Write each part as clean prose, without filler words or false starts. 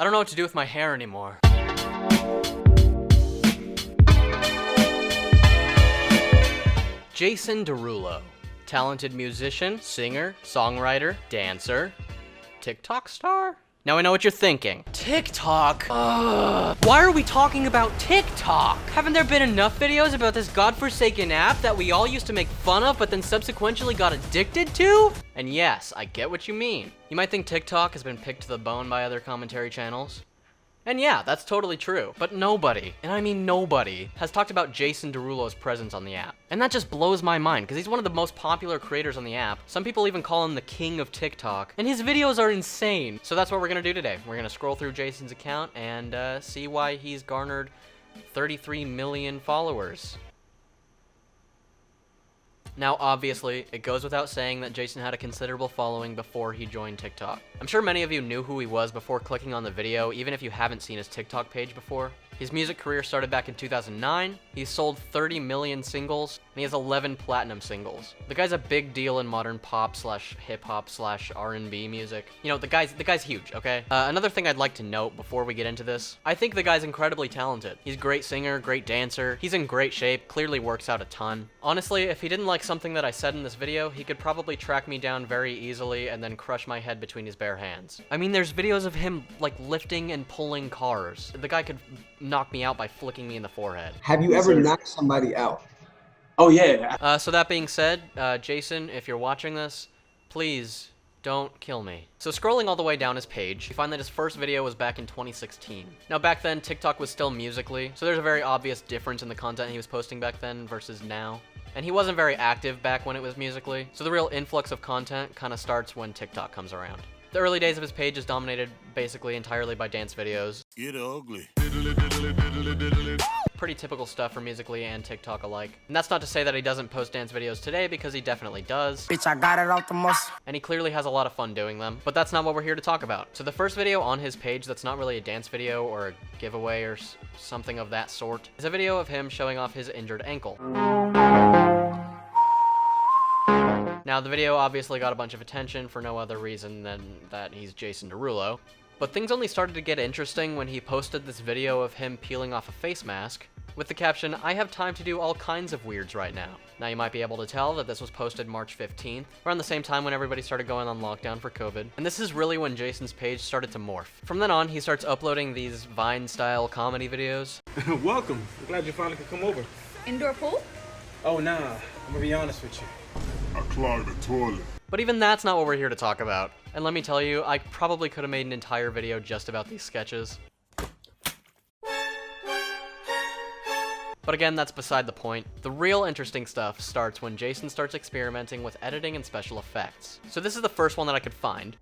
I don't know what to do with my hair anymore. Jason Derulo. Talented musician, singer, songwriter, dancer, TikTok star? Now I know what you're thinking. TikTok? Ugh. Why are we talking about TikTok? Haven't there been enough videos about this godforsaken app that we all used to make fun of but then subsequently got addicted to? And yes, I get what you mean. You might think TikTok has been picked to the bone by other commentary channels. And yeah, that's totally true. But nobody, and I mean nobody, has talked about Jason Derulo's presence on the app. And that just blows my mind, because he's one of the most popular creators on the app. Some people even call him the king of TikTok. And his videos are insane. So that's what we're gonna do today. We're gonna scroll through Jason's account and see why he's garnered 33 million followers. Now, obviously, it goes without saying that Jason had a considerable following before he joined TikTok. I'm sure many of you knew who he was before clicking on the video, even if you haven't seen his TikTok page before. His music career started back in 2009, he's sold 30 million singles, and he has 11 platinum singles. The guy's a big deal in modern pop slash hip hop slash R&B music. You know, the guy's huge, okay? Another thing I'd like to note before we get into this, I think the guy's incredibly talented. He's a great singer, great dancer, he's in great shape, clearly works out a ton. Honestly, if he didn't like something that I said in this video, he could probably track me down very easily and then crush my head between his bare hands. I mean, there's videos of him, like, lifting and pulling cars. The guy could knock me out by flicking me in the forehead. Have you ever knocked somebody out? Oh yeah. So that being said, Jason, if you're watching this, please don't kill me. So scrolling all the way down his page, you find that his first video was back in 2016. Now back then, TikTok was still Musical.ly, so there's a very obvious difference in the content he was posting back then versus now. And he wasn't very active back when it was Musical.ly, so the real influx of content kind of starts when TikTok comes around. The early days of his page is dominated basically entirely by dance videos. Get ugly. Pretty typical stuff for Musical.ly and TikTok alike. And that's not to say that he doesn't post dance videos today, because he definitely does. Bitch, I got it out the most. And he clearly has a lot of fun doing them, but that's not what we're here to talk about. So the first video on his page that's not really a dance video or a giveaway or something of that sort is a video of him showing off his injured ankle. Now, the video obviously got a bunch of attention for no other reason than that he's Jason Derulo. But things only started to get interesting when he posted this video of him peeling off a face mask with the caption, "I have time to do all kinds of weirds right now." Now, you might be able to tell that this was posted March 15th, around the same time when everybody started going on lockdown for COVID. And this is really when Jason's page started to morph. From then on, he starts uploading these Vine-style comedy videos. Welcome. I'm glad you finally could come over. Indoor pool? Oh nah, I'm gonna be honest with you. I clogged the toilet. But even that's not what we're here to talk about. And let me tell you, I probably could have made an entire video just about these sketches. But again, that's beside the point. The real interesting stuff starts when Jason starts experimenting with editing and special effects. So this is the first one that I could find.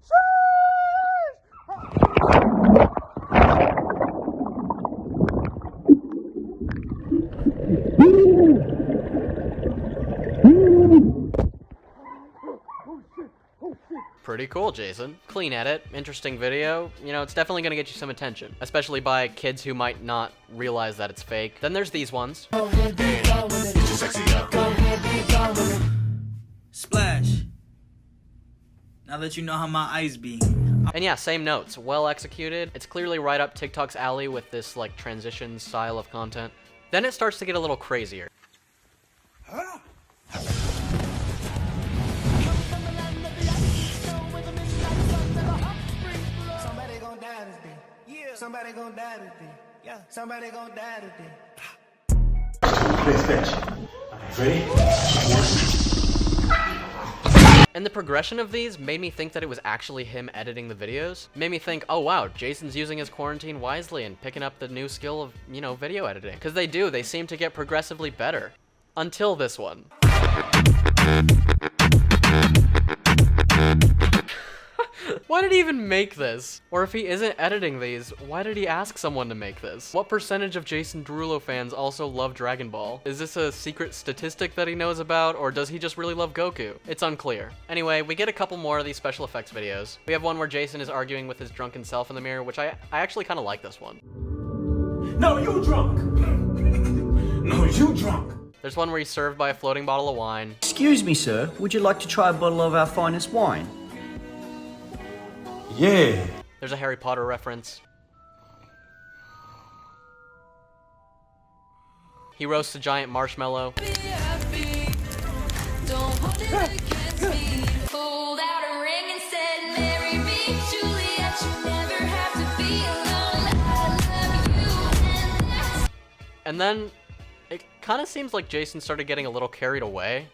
Pretty cool, Jason. Clean edit, interesting video. You know, it's definitely gonna get you some attention, especially by kids who might not realize that it's fake. Then there's these ones. Splash. Now that you know how my eyes be. And yeah, same notes, well executed. It's clearly right up TikTok's alley with this like transition style of content. Then it starts to get a little crazier. Somebody gon' die today. Yeah, somebody gon' die today. Please fetch. Ready? And the progression of these made me think that it was actually him editing the videos. Made me think, oh wow, Jason's using his quarantine wisely and picking up the new skill of, you know, video editing. Because they do, they seem to get progressively better. Until this one. Why did he even make this? Or if he isn't editing these, why did he ask someone to make this? What percentage of Jason Derulo fans also love Dragon Ball? Is this a secret statistic that he knows about, or does he just really love Goku? It's unclear. Anyway, we get a couple more of these special effects videos. We have one where Jason is arguing with his drunken self in the mirror, which I actually kind of like this one. No, you drunk. No, you drunk. There's one where he's served by a floating bottle of wine. Excuse me, sir. Would you like to try a bottle of our finest wine? Yeah. There's a Harry Potter reference. He roasts a giant marshmallow. And then it kind of seems like Jason started getting a little carried away.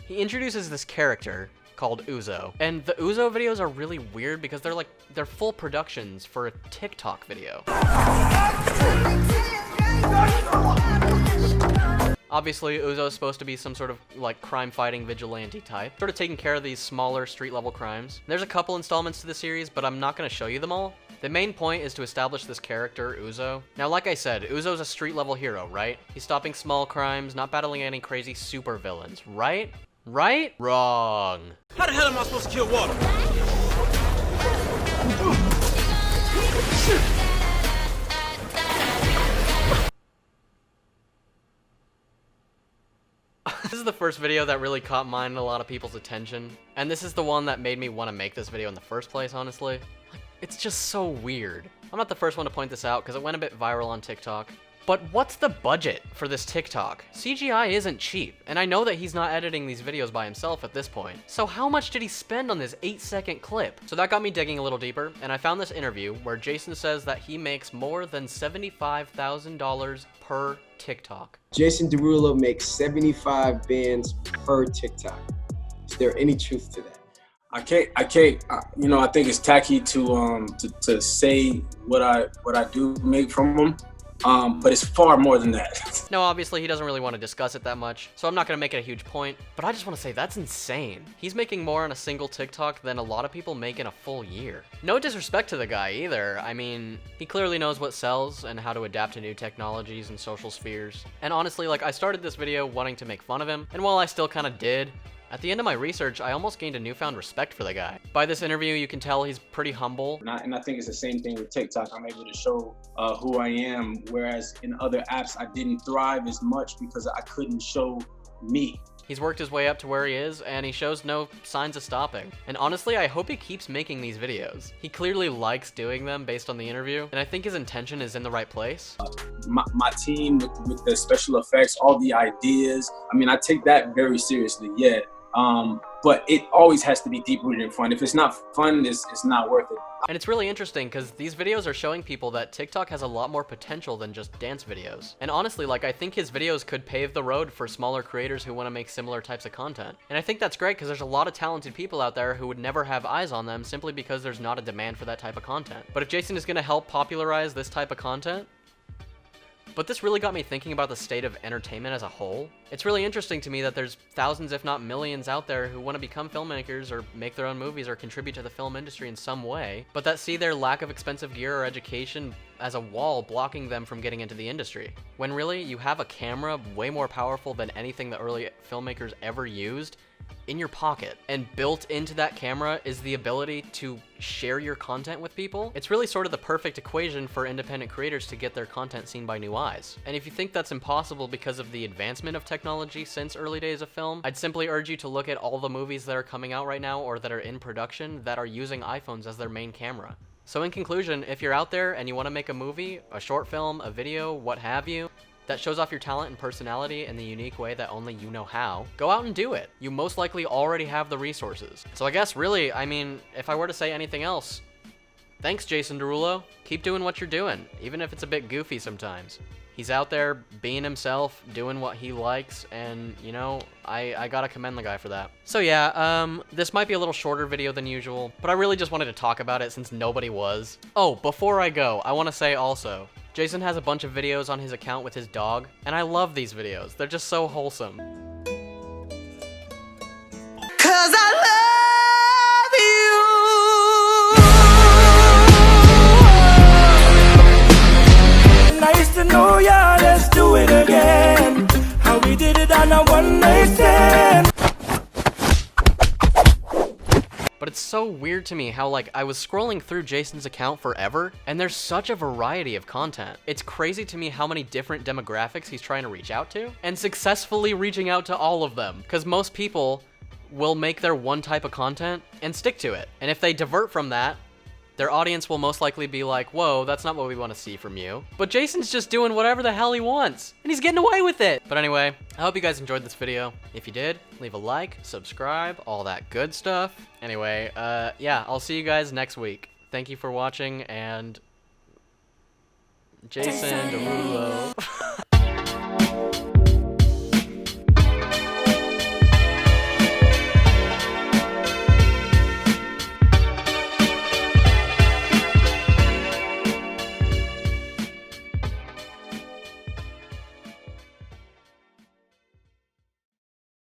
He introduces this character called Uzo, and the Uzo videos are really weird because they're full productions for a TikTok video. Obviously, Uzo is supposed to be some sort of like crime-fighting vigilante type, sort of taking care of these smaller street-level crimes. There's a couple installments to the series, but I'm not going to show you them all. The main point is to establish this character, Uzo. Now, like I said, Uzo's a street-level hero, right? He's stopping small crimes, not battling any crazy super villains, right? Right? Wrong. How the hell am I supposed to kill water? This is the first video that really caught mine and a lot of people's attention. And this is the one that made me want to make this video in the first place, honestly. Like, it's just so weird. I'm not the first one to point this out because it went a bit viral on TikTok. But what's the budget for this TikTok? CGI isn't cheap, and I know that he's not editing these videos by himself at this point. So how much did he spend on this 8-second clip? So that got me digging a little deeper, and I found this interview where Jason says that he makes more than $75,000 per TikTok. Jason Derulo makes 75 bands per TikTok. Is there any truth to that? I can't. You know, I think it's tacky to say what I do make from them. But it's far more than that. No, obviously he doesn't really want to discuss it that much, so I'm not going to make it a huge point, but I just want to say that's insane. He's making more on a single TikTok than a lot of people make in a full year. No disrespect to the guy either. I mean, he clearly knows what sells and how to adapt to new technologies and social spheres. And honestly, like, I started this video wanting to make fun of him, and while I still kind of did, at the end of my research, I almost gained a newfound respect for the guy. By this interview, you can tell he's pretty humble. And I think it's the same thing with TikTok. I'm able to show who I am, whereas in other apps, I didn't thrive as much because I couldn't show me. He's worked his way up to where he is, and he shows no signs of stopping. And honestly, I hope he keeps making these videos. He clearly likes doing them based on the interview, and I think his intention is in the right place. My team with the special effects, all the ideas, I mean, I take that very seriously, yeah. But it always has to be deep-rooted and fun. If it's not fun, it's not worth it. And it's really interesting because these videos are showing people that TikTok has a lot more potential than just dance videos. And honestly, like, I think his videos could pave the road for smaller creators who want to make similar types of content. And I think that's great because there's a lot of talented people out there who would never have eyes on them simply because there's not a demand for that type of content. But if Jason is going to help popularize this type of content, but this really got me thinking about the state of entertainment as a whole. It's really interesting to me that there's thousands, if not millions, out there who want to become filmmakers or make their own movies or contribute to the film industry in some way, but that see their lack of expensive gear or education as a wall blocking them from getting into the industry. When really, you have a camera way more powerful than anything the early filmmakers ever used in your pocket, and built into that camera is the ability to share your content with people. It's really sort of the perfect equation for independent creators to get their content seen by new eyes. And if you think that's impossible because of the advancement of technology since early days of film, I'd simply urge you to look at all the movies that are coming out right now or that are in production that are using iPhones as their main camera. So in conclusion, if you're out there and you want to make a movie, a short film, a video, what have you, that shows off your talent and personality in the unique way that only you know how, go out and do it. You most likely already have the resources. So I guess really, I mean, if I were to say anything else, thanks Jason Derulo. Keep doing what you're doing, even if it's a bit goofy sometimes. He's out there being himself, doing what he likes, and you know, I gotta commend the guy for that. So yeah, this might be a little shorter video than usual, but I really just wanted to talk about it since nobody was. Oh, before I go, I wanna say also, Jason has a bunch of videos on his account with his dog, and I love these videos. They're just so wholesome. 'Cause I love you. Nice to know ya, let's do it again. How we did it on a one-night stand. But it's so weird to me how, like, I was scrolling through Jason's account forever, and there's such a variety of content. It's crazy to me how many different demographics he's trying to reach out to, and successfully reaching out to all of them. Because most people, will make their one type of content and stick to it. And if they divert from that, their audience will most likely be like, whoa, that's not what we want to see from you. But Jason's just doing whatever the hell he wants, and he's getting away with it. But anyway, I hope you guys enjoyed this video. If you did, leave a like, subscribe, all that good stuff. Anyway, yeah, I'll see you guys next week. Thank you for watching, and Jason Derulo.